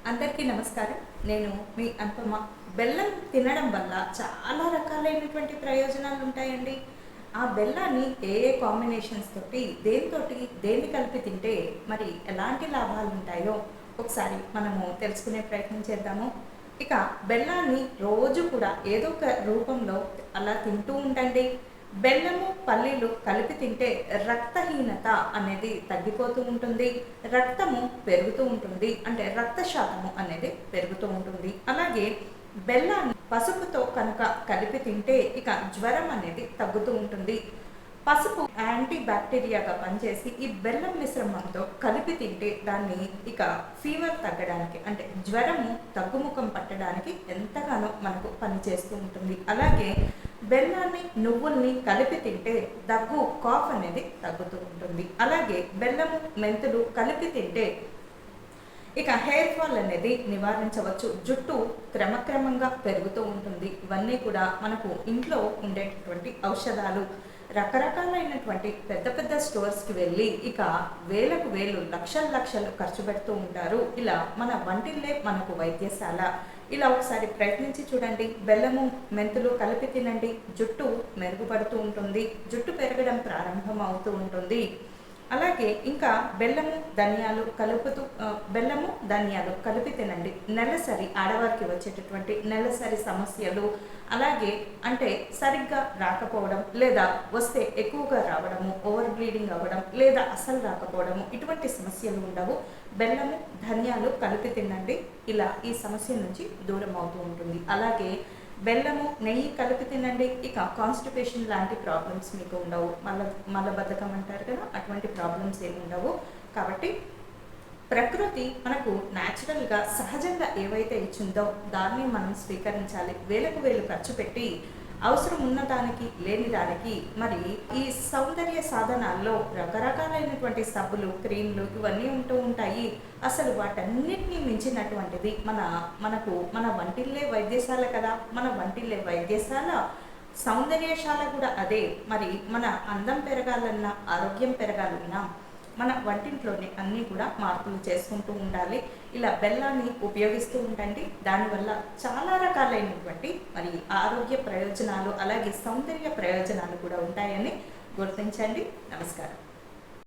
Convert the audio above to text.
అందరికీ నమస్కారం. నేను మీ అనుపమ. బెల్లం తినడం వల్ల చాలా రకాలైనటువంటి ప్రయోజనాలు ఉంటాయండి. ఆ బెల్లాన్ని ఏ ఏ కాంబినేషన్స్ తోటి, దేన్ని కలిపి తింటే మరి ఎలాంటి లాభాలు ఉంటాయో ఒకసారి మనము తెలుసుకునే ప్రయత్నం చేద్దాము. ఇక బెల్లాన్ని రోజు కూడా ఏదో ఒక రూపంలో అలా తింటూ ఉండండి. బెల్లము పల్లీలు కలిపి తింటే రక్తహీనత అనేది తగ్గిపోతూ ఉంటుంది, రక్తము పెరుగుతూ ఉంటుంది, అంటే రక్త శాతము అనేది పెరుగుతూ ఉంటుంది. అలాగే బెల్లాన్ని పసుపుతో కనుక కలిపి తింటే ఇక జ్వరం అనేది తగ్గుతూ ఉంటుంది. పసుపు యాంటీ బ్యాక్టీరియాగా పనిచేసి ఈ బెల్లం మిశ్రమంతో కలిపి తింటే దాన్ని ఇక ఫీవర్ తగ్గడానికి, అంటే జ్వరము తగ్గుముఖం పట్టడానికి ఎంతగానో మనకు పనిచేస్తూ ఉంటుంది. అలాగే బెల్లాన్ని నువ్వుల్ని కలిపి తింటే దగ్గు, కాఫ్ అనేది తగ్గుతూ ఉంటుంది. అలాగే బెల్లము మెంతులు కలిపి తింటే ఇక హెయిర్ ఫాల్ అనేది నివారించవచ్చు, జుట్టు క్రమక్రమంగా పెరుగుతూ ఉంటుంది. ఇవన్నీ కూడా మనకు ఇంట్లో ఉండేటటువంటి ఔషధాలు. రకరకాలైనటువంటి పెద్ద పెద్ద స్టోర్స్కి వెళ్ళి ఇక వేలకు వేలు, లక్షలు ఖర్చు పెడుతూ ఉంటారు. ఇలా మన వంటిల్లే మనకు వైద్యశాల. ఇలా ఒకసారి ప్రయత్నించి చూడండి. బెల్లము మెంతులు కలిపి తినండి, జుట్టు మెరుగుపడుతూ ఉంటుంది, జుట్టు పెరగడం ప్రారంభం అవుతూ ఉంటుంది. అలాగే ఇంకా బెల్లము ధనియాలు కలిపి తినండి. నెలసరి, ఆడవారికి వచ్చేటటువంటి నెలసరి సమస్యలు, అలాగే అంటే సరిగ్గా రాకపోవడం, లేదా వస్తే ఎక్కువగా రావడము, ఓవర్ బ్లీడింగ్ అవ్వడం, లేదా అసలు రాకపోవడము, ఇటువంటి సమస్యలు ఉండవు. బెల్లము ధనియాలు కలిపి తినండి. ఇలా ఈ సమస్య నుంచి దూరం అవుతూ ఉంటుంది. అలాగే బెల్లము నెయ్యి కలిపి తినండి. ఇక కాన్స్టిపేషన్ లాంటి ప్రాబ్లమ్స్ మీకు ఉండవు. మలబద్ధకం అంటారు కదా, అటువంటి ప్రాబ్లమ్స్ ఏమి ఉండవు. కాబట్టి ప్రకృతి మనకు న్యాచురల్గా సహజంగా ఏవైతే ఇచ్చిందో దాన్ని మనం స్వీకరించాలి. వేలకు వేలు ఖర్చు పెట్టి అవసరం ఉన్నదానికి లేని దానికి మరి ఈ సౌందర్య సాధనాల్లో రకరకాలైనటువంటి సబ్బులు, క్రీమ్లు ఇవన్నీ ఉంటూ ఉంటాయి. అసలు వాటన్నిటినీ మించినటువంటిది మన వంటిల్లే వైద్యశాల కదా. మన వంటిల్లే వైద్యశాల, సౌందర్యశాల కూడా అదే. మరి మన అందం పెరగాలన్నా, ఆరోగ్యం పెరగాలన్నా మన వంటింట్లోనే అన్నీ కూడా మార్పులు చేసుకుంటూ ఉండాలి. ఇలా బెల్లాన్ని ఉపయోగిస్తూ ఉండండి. దానివల్ల చాలా రకాలైనటువంటి మరి ఆరోగ్య ప్రయోజనాలు, అలాగే సౌందర్య ప్రయోజనాలు కూడా ఉంటాయని గుర్తించండి. నమస్కారం.